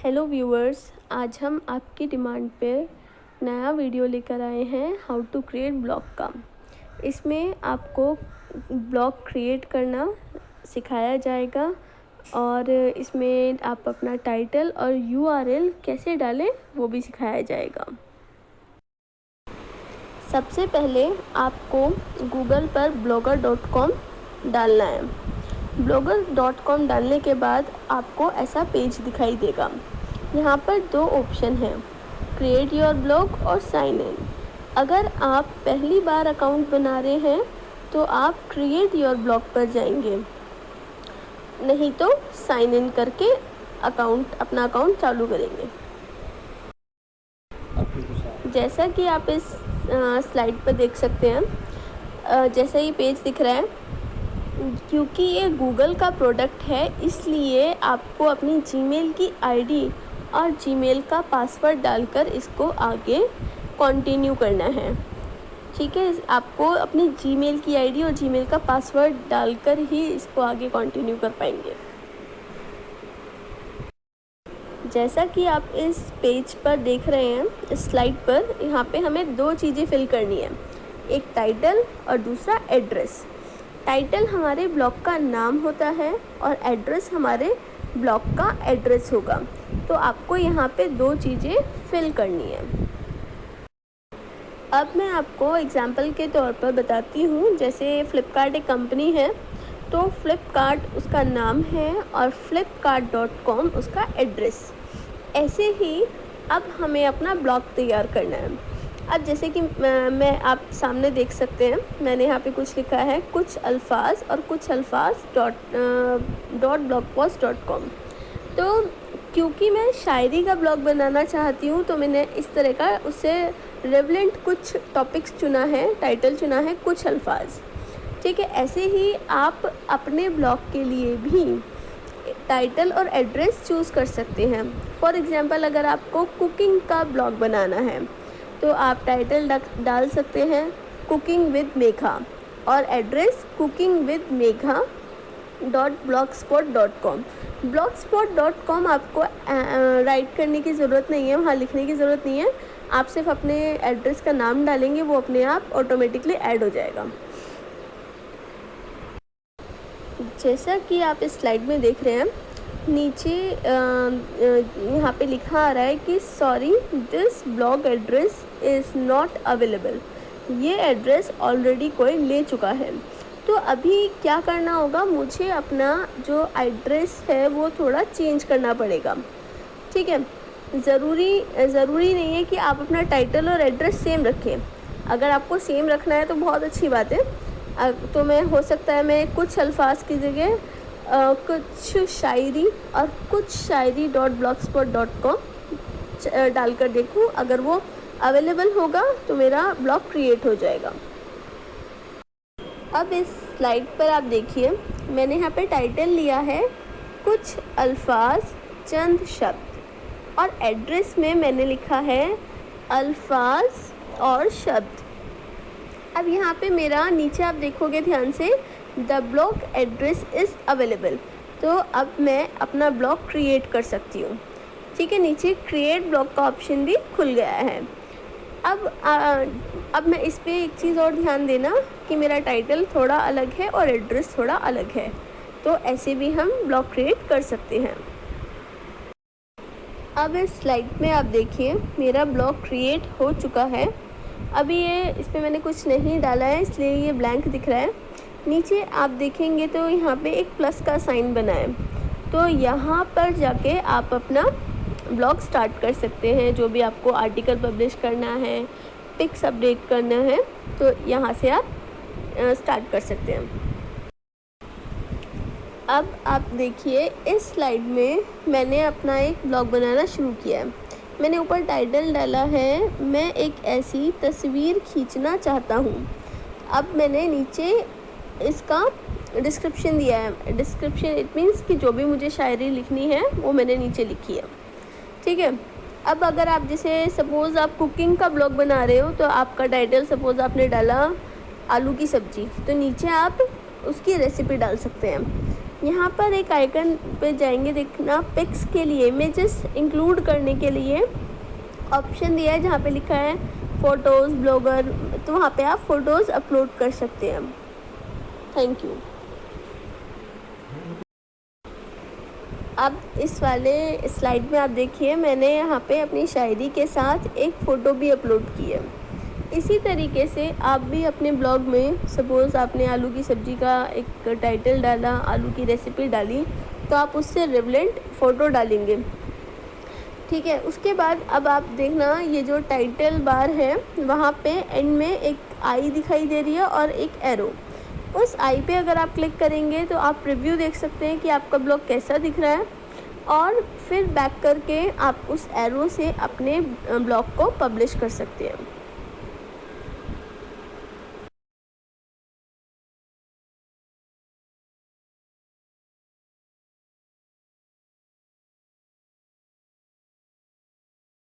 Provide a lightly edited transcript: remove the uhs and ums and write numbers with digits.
Hello viewers, आज हम आपकी डिमांड पे नया वीडियो लेकर आए हैं हाउ टू क्रिएट ब्लॉग का। इसमें आपको ब्लॉग क्रिएट करना सिखाया जाएगा और इसमें आप अपना टाइटल और यूआरएल कैसे डालें वो भी सिखाया जाएगा। सबसे पहले आपको गूगल पर blogger.com डालना है। blogger.com डालने के बाद आपको ऐसा पेज दिखाई देगा। यहाँ पर दो ऑप्शन हैं, क्रिएट योर ब्लॉग और साइन इन। अगर आप पहली बार अकाउंट बना रहे हैं तो आप क्रिएट योर ब्लॉग पर जाएंगे, नहीं तो साइन इन करके अपना अकाउंट चालू करेंगे। जैसा कि आप इस स्लाइड पर देख सकते हैं, जैसा ये पेज दिख रहा है, क्योंकि ये गूगल का प्रोडक्ट है इसलिए आपको अपनी जीमेल की आईडी और जीमेल का पासवर्ड डालकर इसको आगे कंटिन्यू करना है। ठीक है, आपको अपनी जीमेल की आईडी और जीमेल का पासवर्ड डालकर ही इसको आगे कंटिन्यू कर पाएंगे। जैसा कि आप इस पेज पर देख रहे हैं, इस स्लाइड पर, यहाँ पे हमें दो चीज़ें फिल करनी है, एक टाइटल और दूसरा एड्रेस। टाइटल हमारे ब्लॉग का नाम होता है और एड्रेस हमारे ब्लॉग का एड्रेस होगा। तो आपको यहाँ पे दो चीज़ें फिल करनी है। अब मैं आपको एग्जाम्पल के तौर पर बताती हूँ। जैसे फ्लिपकार्ट एक कंपनी है, तो फ्लिपकार्ट उसका नाम है और flipkart.com उसका एड्रेस। ऐसे ही अब हमें अपना ब्लॉग तैयार करना है। अब जैसे कि मैं आप सामने देख सकते हैं, मैंने यहाँ पे कुछ लिखा है, कुछ अल्फाज और कुछ अल्फाज .blogpost.com। तो क्योंकि मैं शायरी का ब्लॉग बनाना चाहती हूँ तो मैंने इस तरह का उससे रेलेवेंट कुछ टॉपिक्स चुना है, टाइटल चुना है, कुछ अल्फाज। ठीक है, ऐसे ही आप अपने ब्लॉग के लिए भी टाइटल और एड्रेस चूज़ कर सकते हैं। फॉर एग्जांपल, अगर आपको कुकिंग का ब्लॉग बनाना है तो आप टाइटल डाल सकते हैं कुकिंग विद मेघा और एड्रेस cookingwithmegha.blogspot.com। blogspot.com आपको राइट करने की ज़रूरत नहीं है, वहाँ लिखने की ज़रूरत नहीं है। आप सिर्फ अपने एड्रेस का नाम डालेंगे, वो अपने आप ऑटोमेटिकली ऐड हो जाएगा। जैसा कि आप इस स्लाइड में देख रहे हैं, नीचे यहाँ पे लिखा आ रहा है कि sorry this blog address is not available. ये एड्रेस ऑलरेडी कोई ले चुका है। तो अभी क्या करना होगा, मुझे अपना जो एड्रेस है वो थोड़ा चेंज करना पड़ेगा। ठीक है, ज़रूरी नहीं है कि आप अपना टाइटल और एड्रेस सेम रखें। अगर आपको सेम रखना है तो बहुत अच्छी बात है। तो हो सकता है मैं कुछ अल्फाज की जगह कुछ शायरी और कुछ शायरी.blogspot.com डालकर देखूं। अगर वो अवेलेबल होगा तो मेरा ब्लॉग क्रिएट हो जाएगा। अब इस स्लाइड पर आप देखिए, मैंने यहाँ पे टाइटल लिया है कुछ अल्फाज चंद शब्द और एड्रेस में मैंने लिखा है अल्फाज और शब्द। अब यहाँ पे मेरा नीचे आप देखोगे ध्यान से, the blog address is available. तो अब मैं अपना ब्लॉग क्रिएट कर सकती हूँ। ठीक है, नीचे क्रिएट ब्लॉग का ऑप्शन भी खुल गया है। अब मैं इस पे एक चीज़ और ध्यान देना कि मेरा टाइटल थोड़ा अलग है और एड्रेस थोड़ा अलग है, तो ऐसे भी हम ब्लॉग क्रिएट कर सकते हैं। अब इस स्लाइड में आप देखिए, मेरा ब्लॉग क्रिएट हो चुका है। अभी इस पर मैंने कुछ नहीं डाला है इसलिए ये ब्लैंक दिख रहा है। नीचे आप देखेंगे तो यहाँ पे एक प्लस का साइन बना है, तो यहाँ पर जाके आप अपना ब्लॉग स्टार्ट कर सकते हैं। जो भी आपको आर्टिकल पब्लिश करना है, पिक्स अपडेट करना है, तो यहाँ से आप स्टार्ट कर सकते हैं। अब आप देखिए, इस स्लाइड में मैंने अपना एक ब्लॉग बनाना शुरू किया है। मैंने ऊपर टाइटल डाला है, मैं एक ऐसी तस्वीर खींचना चाहता हूँ। अब मैंने नीचे इसका डिस्क्रिप्शन दिया है। डिस्क्रिप्शन इट मीन्स कि जो भी मुझे शायरी लिखनी है वो मैंने नीचे लिखी है। ठीक है, अब अगर आप जैसे सपोज़ आप कुकिंग का ब्लॉग बना रहे हो तो आपका टाइटल सपोज़ आपने डाला आलू की सब्ज़ी, तो नीचे आप उसकी रेसिपी डाल सकते हैं। यहाँ पर एक आइकन पे जाएंगे, देखना पिक्स के लिए इमेजेस इंक्लूड करने के लिए ऑप्शन दिया है जहाँ पे लिखा है फ़ोटोज़ ब्लॉगर, तो वहाँ पे आप फ़ोटोज़ अपलोड कर सकते हैं। Thank you. अब इस वाले स्लाइड में आप देखिए मैंने यहाँ पे अपनी शायरी के साथ एक फ़ोटो भी अपलोड की है। इसी तरीके से आप भी अपने ब्लॉग में सपोज़ आपने आलू की सब्ज़ी का एक टाइटल डाला, आलू की रेसिपी डाली, तो आप उससे रिलेवेंट फ़ोटो डालेंगे, ठीक है। उसके बाद अब आप देखना ये जो टाइटल बार है वहाँ पे एंड में एक आई दिखाई दे रही है और एक एरो, उस आई पे अगर आप क्लिक करेंगे तो आप रिव्यू देख सकते हैं कि आपका ब्लॉग कैसा दिख रहा है, और फिर बैक करके आप उस एरो से अपने ब्लॉग को पब्लिश कर सकते हैं।